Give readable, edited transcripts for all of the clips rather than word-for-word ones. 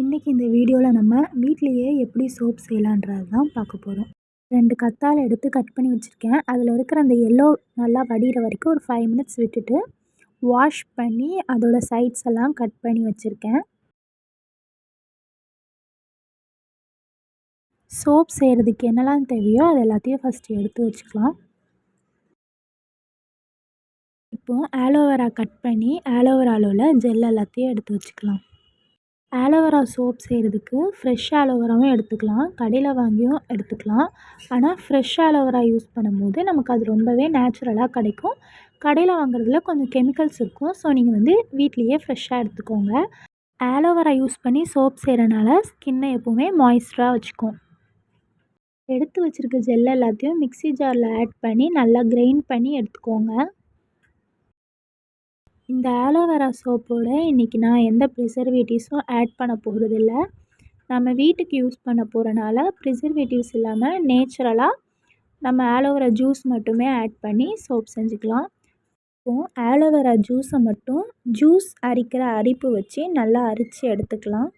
இன்றைக்கி இந்த வீடியோவில் நம்ம வீட்டிலையே எப்படி சோப் செய்யலான்றது தான் பார்க்க போகிறோம். 2 கத்தாழை எடுத்து கட் பண்ணி வச்சுருக்கேன். அதில் இருக்கிற அந்த எல்லோ நல்லா வடிகிற வரைக்கும் ஒரு 5 மினிட்ஸ் விட்டுட்டு வாஷ் பண்ணி அதோட சைட்ஸ் எல்லாம் கட் பண்ணி வச்சுருக்கேன். சோப் செய்கிறதுக்கு என்னெல்லாம் தேவையோ அது எல்லாத்தையும் ஃபஸ்ட்டு எடுத்து வச்சுக்கலாம். இப்போது ஆலோவேரா கட் பண்ணி ஆலோவேராவில் உள்ள ஜெல் எல்லாத்தையும் எடுத்து வச்சுக்கலாம். ஆலோவேரா சோப் செய்கிறதுக்கு ஃப்ரெஷ் ஆலோவேராவும் எடுத்துக்கலாம், கடையில் வாங்கியும் எடுத்துக்கலாம். ஆனால் ஃப்ரெஷ் ஆலோவேரா யூஸ் பண்ணும்போது நமக்கு அது ரொம்பவே நேச்சுரலாக கிடைக்கும். கடையில் வாங்குறதுல கொஞ்சம் கெமிக்கல்ஸ் இருக்கும். ஸோ நீங்கள் வந்து வீட்லேயே ஃப்ரெஷ்ஷாக எடுத்துக்கோங்க. ஆலோவேரா யூஸ் பண்ணி சோப் செய்கிறனால ஸ்கின்னை எப்போவுமே மாய்ஸ்ச்சராக வச்சுக்கும். எடுத்து வச்சுருக்க ஜெல் எல்லாத்தையும் மிக்ஸி ஜாரில் ஆட் பண்ணி நல்லா கிரைண்ட் பண்ணி எடுத்துக்கோங்க. இந்த ஆலோவேரா சோப்போட இன்றைக்கி நான் எந்த ப்ரிசர்வேட்டிவ்ஸும் ஆட் பண்ண போகிறதில்ல. நம்ம வீட்டுக்கு யூஸ் பண்ண போகிறனால ப்ரிசர்வேட்டிவ்ஸ் இல்லாமல் நேச்சுரலாக நம்ம ஆலோவேரா ஜூஸ் மட்டுமே ஆட் பண்ணி சோப் செஞ்சுக்கலாம். இப்போது ஆலோவேரா ஜூஸை மட்டும் ஜூஸ் அரிக்கிற அரிப்பு வச்சு நல்லா அரித்து எடுத்துக்கலாம்.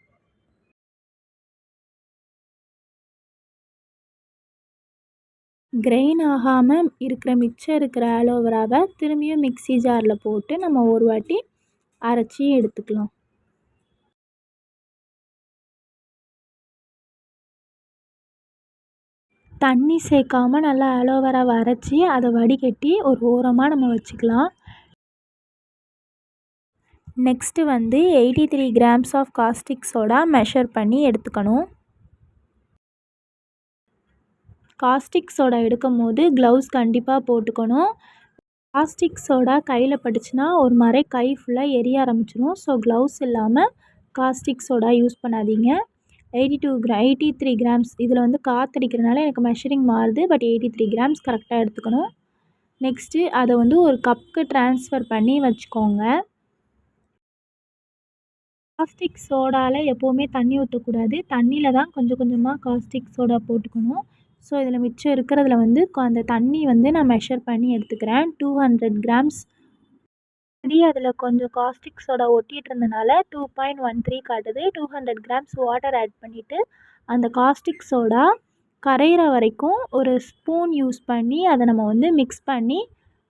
கிரைன் ஆகாமல் இருக்கிற மிச்சம் இருக்கிற ஆலோவேராவை திரும்பியும் மிக்ஸி ஜாரில் போட்டு நம்ம ஒரு வாட்டி அரைச்சி எடுத்துக்கலாம். தண்ணி சேர்க்காம நல்லா ஆலோவேராவை அரைச்சி அதை வடிகட்டி ஒரு ஓரமாக நம்ம வச்சுக்கலாம். நெக்ஸ்ட்டு வந்து 83 grams of caustic soda measure பண்ணி எடுத்துக்கணும். காஸ்டிக் சோடா எடுக்கும் போது க்ளவுஸ் கண்டிப்பாக போட்டுக்கணும். காஸ்டிக் சோடா கையில் பட்டுச்சுன்னா ஒரு மாதிரி கை ஃபுல்லாக எரிய ஆரம்பிச்சிடும். ஸோ க்ளவுஸ் இல்லாமல் காஸ்டிக் சோடா யூஸ் பண்ணாதீங்க. 83 கிராம்ஸ் இதில் வந்து காற்றடிக்கிறனால எனக்கு மெஷரிங் மாறுது. பட் 83 கிராம்ஸ் கரெக்டாக எடுத்துக்கணும். நெக்ஸ்ட்டு அதை வந்து ஒரு கப்புக்கு ட்ரான்ஸ்ஃபர் பண்ணி வச்சுக்கோங்க. காஸ்டிக் சோடாவில் எப்போவுமே தண்ணி ஊற்றக்கூடாது. தண்ணியில் தான் கொஞ்சம் கொஞ்சமாக காஸ்டிக் சோடா போட்டுக்கணும். ஸோ இதில் மிச்சம் இருக்கிறதுல வந்து அந்த தண்ணி வந்து நான் மெஷர் பண்ணி எடுத்துக்கிறேன். 200 கிராம்ஸ். அதில் கொஞ்சம் காஸ்டிக் சோடா ஒட்டிகிட்டு இருந்தனால 2.13 காட்டுது. 200 கிராம்ஸ் வாட்டர் ஆட் பண்ணிவிட்டு அந்த காஸ்டிக் சோடா கரையிற வரைக்கும் ஒரு ஸ்பூன் யூஸ் பண்ணி அதை நம்ம வந்து மிக்ஸ் பண்ணி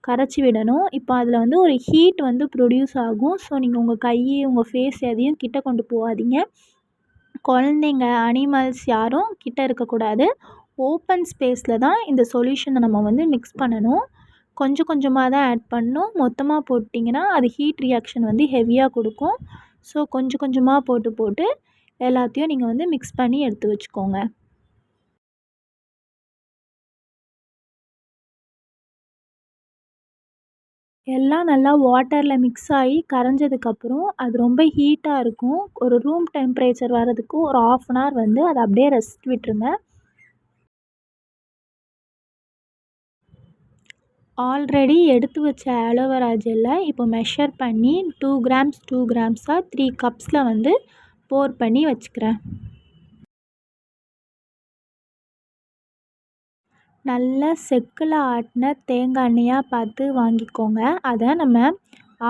கரைச்சி விடணும். இப்போ அதில் வந்து ஒரு ஹீட் வந்து ப்ரொடியூஸ் ஆகும். ஸோ நீங்கள் உங்கள் கை, உங்கள் ஃபேஸ் எதையும் கிட்ட கொண்டு போகாதீங்க. குழந்தைங்க, அனிமல்ஸ் யாரும் கிட்ட இருக்கக்கூடாது. ஓப்பன் ஸ்பேஸில் தான் இந்த சொல்யூஷனை நம்ம வந்து மிக்ஸ் பண்ணணும். கொஞ்சம் கொஞ்சமாக தான் ஆட் பண்ணணும். மொத்தமாக போட்டிங்கன்னா அது ஹீட் ரியாக்ஷன் வந்து ஹெவியாக கொடுக்கும். ஸோ கொஞ்சம் கொஞ்சமாக போட்டு எல்லாத்தையும் நீங்கள் வந்து மிக்ஸ் பண்ணி எடுத்து வச்சுக்கோங்க. எல்லாம் நல்லா வாட்டரில் மிக்ஸ் ஆகி கரைஞ்சதுக்கப்புறம் அது ரொம்ப ஹீட்டாக இருக்கும். ஒரு ரூம் டெம்பரேச்சர் வர்றதுக்கு ஒரு 1/2 அன் ஹவர் வந்து அதை அப்படியே ரெஸ்ட் விட்டுருங்க. ஆல்ரெடி எடுத்து வச்ச ஆலோவேரா ஜெல்லை இப்போ மெஷர் பண்ணி 2 கிராம்ஸ் 2 கிராம்ஸாக 3 கப்ஸில் வந்து போர் பண்ணி வச்சுக்கிறேன். நல்லா செக்கில் ஆட்டின தேங்காய் எண்ணெயாக பார்த்து வாங்கிக்கோங்க. அதை நம்ம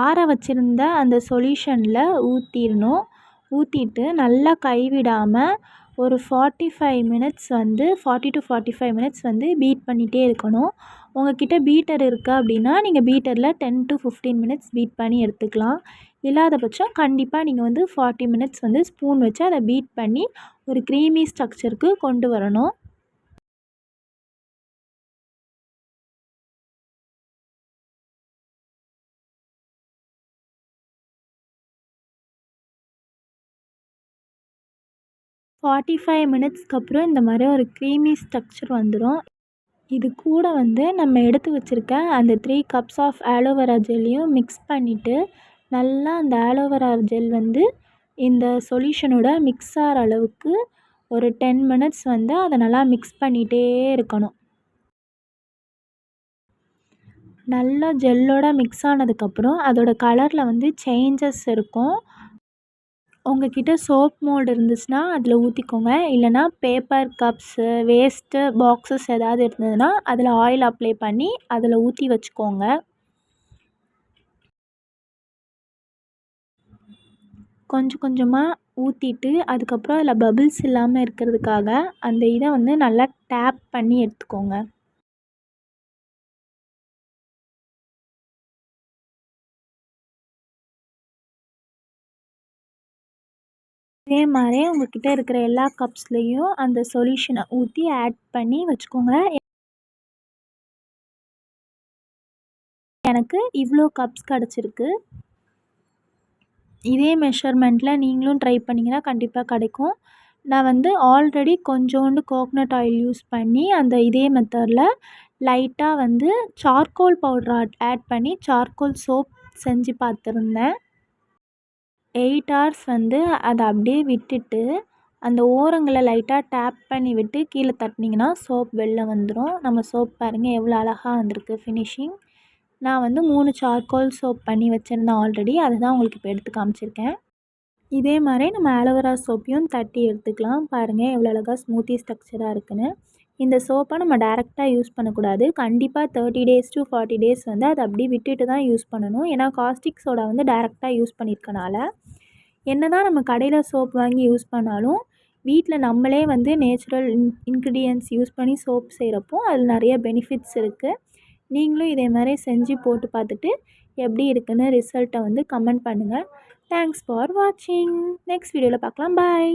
ஆற வச்சுருந்த அந்த சொல்யூஷனில் ஊற்றிடணும். ஊற்றிட்டு நல்லா கைவிடாமல் ஒரு 45 மினிட்ஸ் வந்து 40 to 45 மினிட்ஸ் வந்து பீட் பண்ணிகிட்டே இருக்கணும். உங்கள்கிட்ட பீட்டர் இருக்குது அப்படின்னா நீங்கள் பீட்டரில் 10 to 15 மினிட்ஸ் பீட் பண்ணி எடுத்துக்கலாம். இல்லாத பட்சம் கண்டிப்பாக நீங்கள் வந்து 40 மினிட்ஸ் வந்து ஸ்பூன் வச்சு அதை பீட் பண்ணி ஒரு க்ரீமி ஸ்ட்ரக்சருக்கு கொண்டு வரணும். ஃபார்ட்டி 45 மினிட்ஸ்க்கு அப்புறம் இந்த மாதிரி ஒரு க்ரீமி ஸ்ட்ரக்சர் வந்துடும். இது கூட வந்து நம்ம எடுத்து வச்சுருக்க அந்த 3 கப்ஸ் ஆஃப் ஆலோவேரா ஜெல்லையும் மிக்ஸ் பண்ணிவிட்டு நல்லா அந்த ஆலோவேரா ஜெல் வந்து இந்த சொல்யூஷனோட மிக்ஸ் ஆகிற அளவுக்கு ஒரு 10 மினிட்ஸ் வந்து அதை நல்லா மிக்ஸ் பண்ணிகிட்டே இருக்கணும். நல்லா ஜெல்லோட மிக்ஸ் ஆனதுக்கப்புறம் அதோட கலரில் வந்து சேஞ்சஸ் இருக்கும். உங்கள்கிட்ட சோப் மோல்டு இருந்துச்சுன்னா அதில் ஊற்றிக்கோங்க. இல்லைனா பேப்பர் கப்ஸு, வேஸ்ட்டு பாக்ஸஸ் ஏதாவது இருந்ததுன்னா அதில் ஆயில் அப்ளை பண்ணி அதில் ஊற்றி வச்சுக்கோங்க. கொஞ்சம் கொஞ்சமாக ஊற்றிட்டு அதுக்கப்புறம் அதில் பபிள்ஸ் இல்லாமல் இருக்கிறதுக்காக அந்த இதை வந்து நல்லா டேப் பண்ணி எடுத்துக்கோங்க. இதே மாதிரி உங்கள்கிட்ட இருக்கிற எல்லா கப்ஸ்லேயும் அந்த சொல்யூஷனை ஊற்றி ஆட் பண்ணி வச்சுக்கோங்க. எனக்கு இவ்வளோ கப்ஸ் கிடச்சிருக்கு. இதே மெஷர்மெண்ட்டில் நீங்களும் ட்ரை பண்ணிங்கன்னா கண்டிப்பாக கிடைக்கும். நான் வந்து ஆல்ரெடி கொஞ்சோண்டு கோகனட் ஆயில் யூஸ் பண்ணி அந்த இதே மெத்தடில் லைட்டாக வந்து சார்கோல் பவுடர் ஆட் பண்ணி சார்கோல் சோப் செஞ்சு பார்த்துருந்தேன். 8 hours வந்து அதை அப்படியே விட்டுட்டு அந்த ஓரங்களை லைட்டாக டேப் பண்ணி விட்டு கீழே தட்டினீங்கன்னா சோப் வெளில வந்துடும். நம்ம சோப் பாருங்கள் எவ்வளோ அழகாக வந்திருக்கு ஃபினிஷிங். நான் வந்து 3 சார்கோல் சோப் பண்ணி வச்சுருந்தேன் ஆல்ரெடி. அதை தான் உங்களுக்கு இப்போ எடுத்து காமிச்சிருக்கேன். இதே மாதிரி நம்ம ஆலோவேரா சோப்பையும் தட்டி எடுத்துக்கலாம். பாருங்கள் எவ்வளோ அழகாக ஸ்மூத்தி ஸ்ட்ரக்சராக இருக்குன்னு. இந்த சோப்பை நம்ம டைரெக்டாக யூஸ் பண்ணக்கூடாது. கண்டிப்பாக 30 days to 40 days வந்து அதை அப்படியே விட்டுட்டு தான் யூஸ் பண்ணணும். ஏன்னா காஸ்டிக் சோடா வந்து டைரெக்டாக யூஸ் பண்ணியிருக்கனால என்ன தான் நம்ம கடையில் சோப் வாங்கி யூஸ் பண்ணாலும் வீட்டில் நம்மளே வந்து நேச்சுரல் இன்க்ரீடியன்ட்ஸ் யூஸ் பண்ணி சோப் செய்கிறப்போ அதில் நிறைய பெனிஃபிட்ஸ் இருக்குது. நீங்களும் இதே மாதிரி செஞ்சு போட்டு பார்த்துட்டு எப்படி இருக்குன்னு ரிசல்ட்டை வந்து கமெண்ட் பண்ணுங்கள். தேங்க்ஸ் ஃபார் வாட்சிங். நெக்ஸ்ட் வீடியோவில் பார்க்கலாம். பாய்.